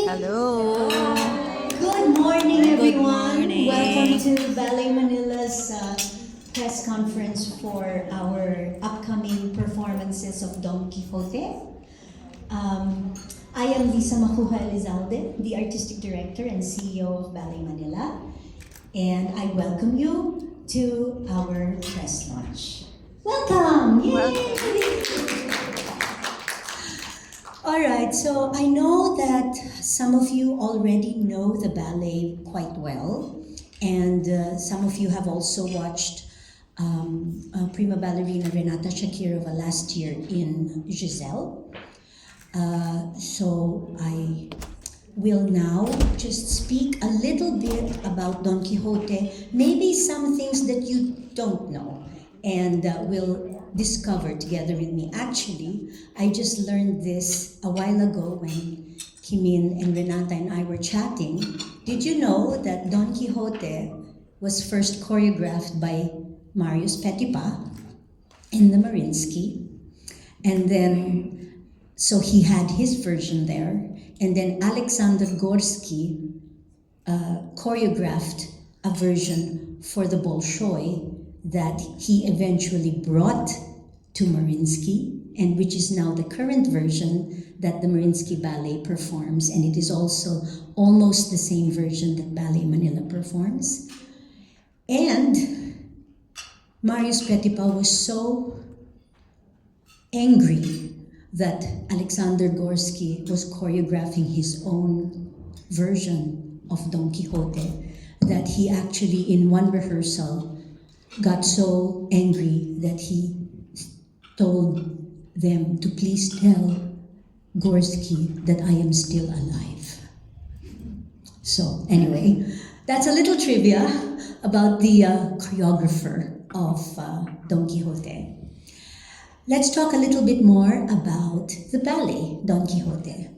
Hello. Good morning, Good everyone. morning. Welcome to Ballet Manila's press conference for our upcoming performances of Don Quixote. I am Lisa Macuja Elizalde, the Artistic Director and CEO of Ballet Manila, and I welcome you to our press launch. Welcome! Yay! All right, so I know that some of you already know the ballet quite well, and some of you have also watched prima ballerina Renata Shakirova last year in Giselle. So I will now just speak a little bit about Don Quixote, maybe some things that you don't know, and will discover together with me. Actually, I just learned this a while ago when Kimin and Renata and I were chatting. Did you know that Don Quixote was first choreographed by Marius Petipa in the Mariinsky? And then, so he had his version there. And then Alexander Gorsky choreographed a version for the Bolshoi that he eventually brought to Mariinsky, and which is now the current version that the Mariinsky Ballet performs, and it is also almost the same version that Ballet Manila performs. And Marius Petipa was so angry that Alexander Gorsky was choreographing his own version of Don Quixote that he actually, in one rehearsal, got so angry that he told them to please tell Gorsky that I am still alive. So anyway, that's a little trivia about the choreographer of Don Quixote. Let's talk a little bit more about the ballet, Don Quixote.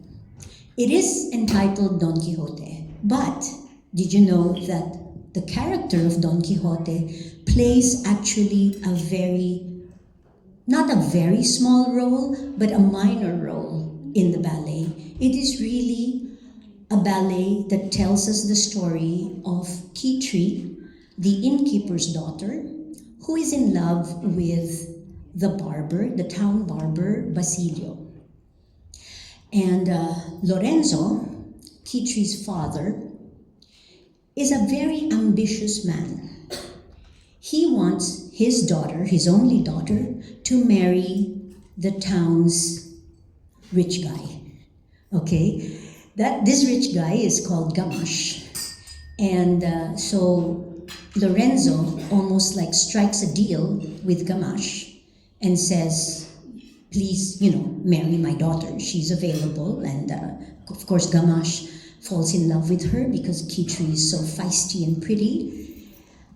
It is entitled Don Quixote, but did you know that the character of Don Quixote plays actually not a very small role, but a minor role in the ballet. It is really a ballet that tells us the story of Kitri, the innkeeper's daughter, who is in love with the barber, the town barber, Basilio. And Lorenzo, Kitri's father, is a very ambitious man. He wants his daughter, his only daughter, to marry the town's rich guy. Okay? This rich guy is called Gamache. And so Lorenzo almost like strikes a deal with Gamache and says, please, marry my daughter. She's available. And of course, Gamache falls in love with her because Kitri is so feisty and pretty.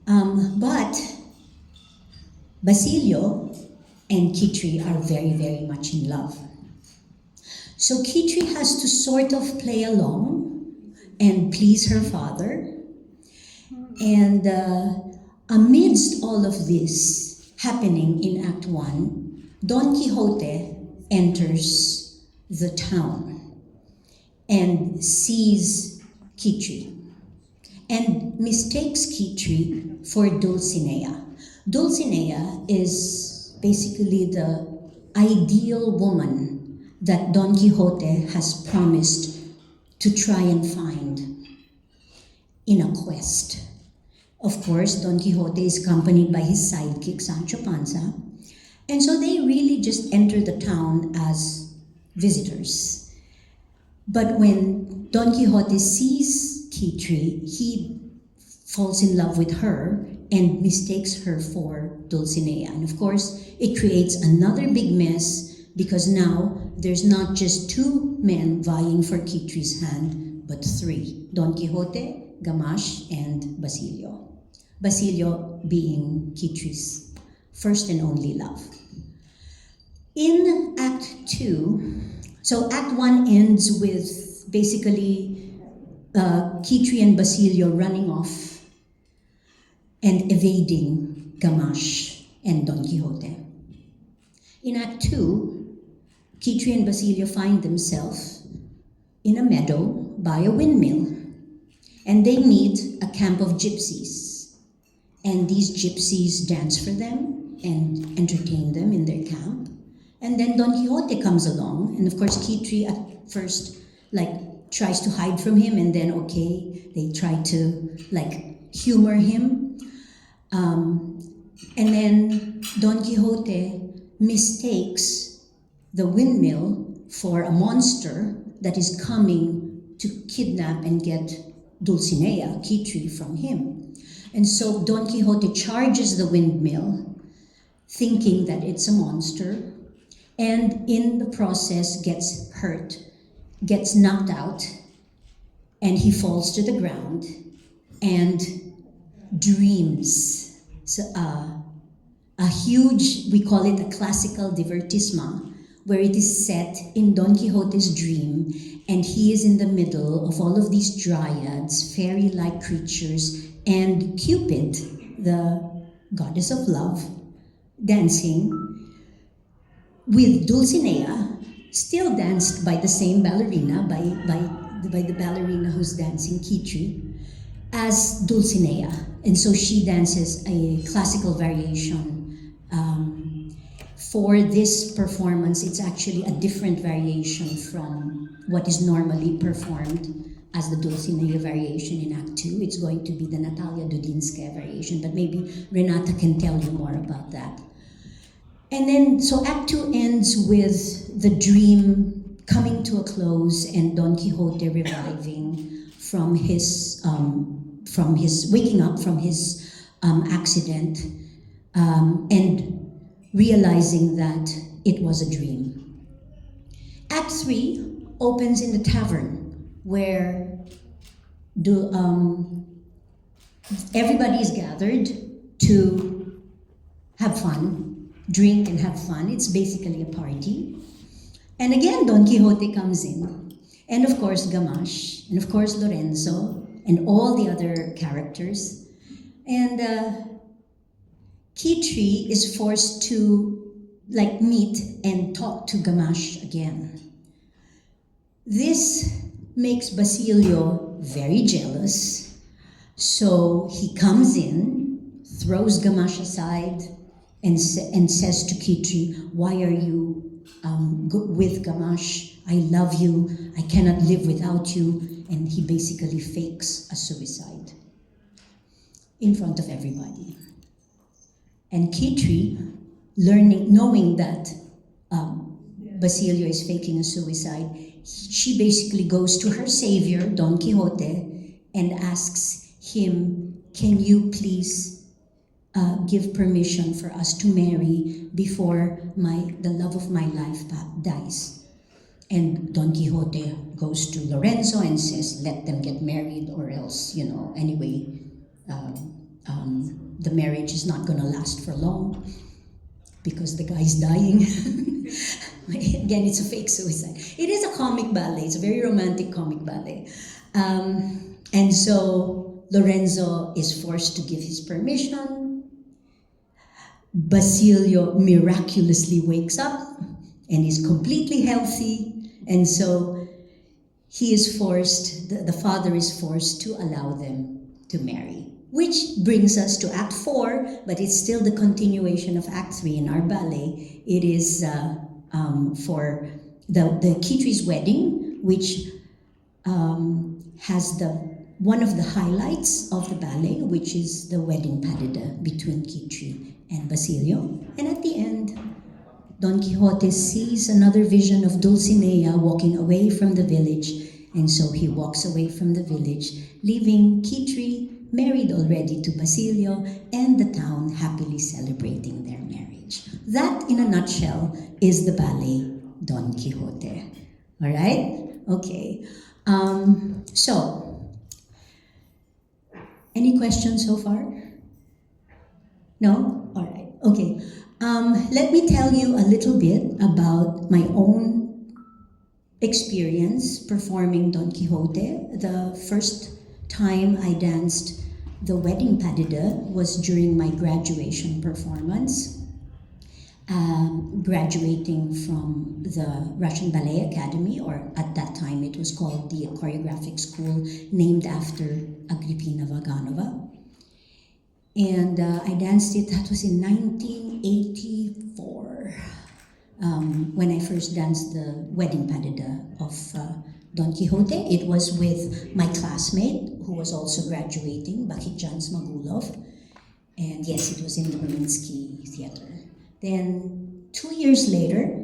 But Basilio and Kitri are very, very much in love. So Kitri has to sort of play along and please her father. And amidst all of this happening in Act 1, Don Quixote enters the town and sees Kitri and mistakes Kitri for Dulcinea. Dulcinea is basically the ideal woman that Don Quixote has promised to try and find in a quest. Of course, Don Quixote is accompanied by his sidekick, Sancho Panza, and so they really just enter the town as visitors. But when Don Quixote sees Kitri, he falls in love with her and mistakes her for Dulcinea. And of course, it creates another big mess because now there's not just two men vying for Kitri's hand, but three: Don Quixote, Gamache, and Basilio. Basilio being Kitri's first and only love. In Act 2, so Act 1 ends with basically Kitri and Basilio running off and evading Gamache and Don Quixote. In Act 2, Kitri and Basilio find themselves in a meadow by a windmill. And they meet a camp of gypsies. And these gypsies dance for them and entertain them in their camp. And then Don Quixote comes along, and of course Kitri at first tries to hide from him, and then they try to humor him. And then Don Quixote mistakes the windmill for a monster that is coming to kidnap and get Dulcinea, Kitri, from him. And so Don Quixote charges the windmill, thinking that it's a monster, and in the process gets hurt, gets knocked out, and he falls to the ground and dreams. So, a huge, we call it a classical divertissement, where it is set in Don Quixote's dream, and he is in the middle of all of these dryads, fairy-like creatures, and Cupid, the goddess of love, dancing with Dulcinea, still danced by the same ballerina, by the ballerina who's dancing, Kitri, as Dulcinea. And so she dances a classical variation. For this performance, it's actually a different variation from what is normally performed as the Dulcinea variation in Act 2. It's going to be the Natalia Dudinskaya variation, but maybe Renata can tell you more about that. And then, so Act 2 ends with the dream coming to a close and Don Quixote reviving from his waking up from his accident and realizing that it was a dream. Act 3 opens in the tavern where everybody is gathered to have fun, drink and have fun. It's basically a party. And again, Don Quixote comes in. And of course, Gamache, and of course, Lorenzo, and all the other characters. And Kitri is forced to meet and talk to Gamache again. This makes Basilio very jealous, so he comes in, throws Gamache aside, and says to Kitri, "Why are you with Gamache? I love you, I cannot live without you." And he basically fakes a suicide in front of everybody. And Kitri, knowing that Basilio is faking a suicide, she basically goes to her savior, Don Quixote, and asks him, "Can you please give permission for us to marry before the love of my life dies?" And Don Quixote goes to Lorenzo and says, "Let them get married, or else, anyway, the marriage is not going to last for long because the guy's dying." Again, it's a fake suicide. It is a comic ballet. It's a very romantic comic ballet. And so Lorenzo is forced to give his permission. Basilio miraculously wakes up and is completely healthy. And so he is forced, the father is forced to allow them to marry. Which brings us to Act 4, but it's still the continuation of Act 3 in our ballet. It is for the Kitri's wedding, which has one of the highlights of the ballet, which is the wedding padida between Kitri and Basilio. And at the end, Don Quixote sees another vision of Dulcinea walking away from the village, and so he walks away from the village, leaving Kitri married already to Basilio, and the town happily celebrating their marriage. That, in a nutshell, is the ballet Don Quixote. All right? Okay. So, any questions so far? No? All right. Okay. Let me tell you a little bit about my own experience performing Don Quixote. The first time I danced the wedding padida was during my graduation performance. graduating from the Russian Ballet Academy, or at that time it was called the Choreographic School, named after Agrippina Vaganova. And I danced it, that was in 1984, when I first danced the wedding parida of Don Quixote. It was with my classmate, who was also graduating, Bakitjan Smagulov. And yes, it was in the Belinsky Theater. Then 2 years later,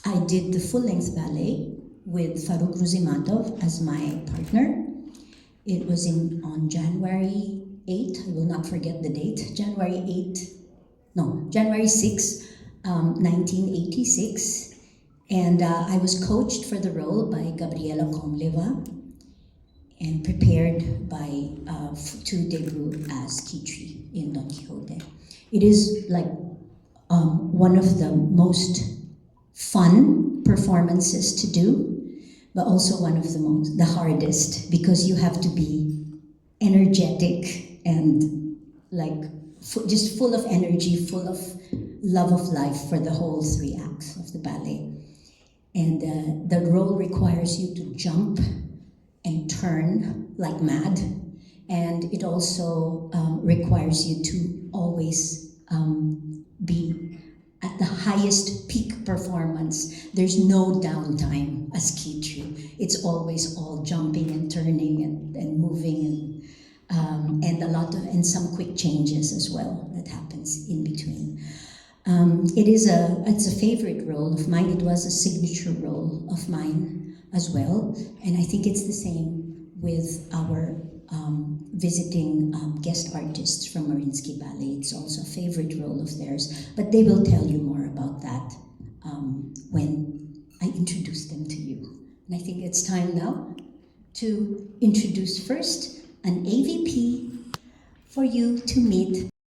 I did the full-length ballet with Faruk Ruzimatov as my partner. It was on January 8, I will not forget the date, January 6, 1986. And I was coached for the role by Gabriela Komleva and prepared by to debut as Kitri in Don Quixote. It is like one of the most fun performances to do, but also one of the hardest, because you have to be energetic and like just full of energy, full of love of life for the whole 3 acts of the ballet. And the role requires you to jump and turn like mad, and it also requires you to always be at the highest peak performance. There's no downtime as Kitri. It's always all jumping and turning and moving, and and some quick changes as well that happens in between. It's a favorite role of mine. It was a signature role of mine as well, and I think it's the same with our visiting guest artists from Mariinsky Ballet. It's also a favorite role of theirs, but they will tell you more about that when I introduce them to you. And I think it's time now to introduce first an AVP for you to meet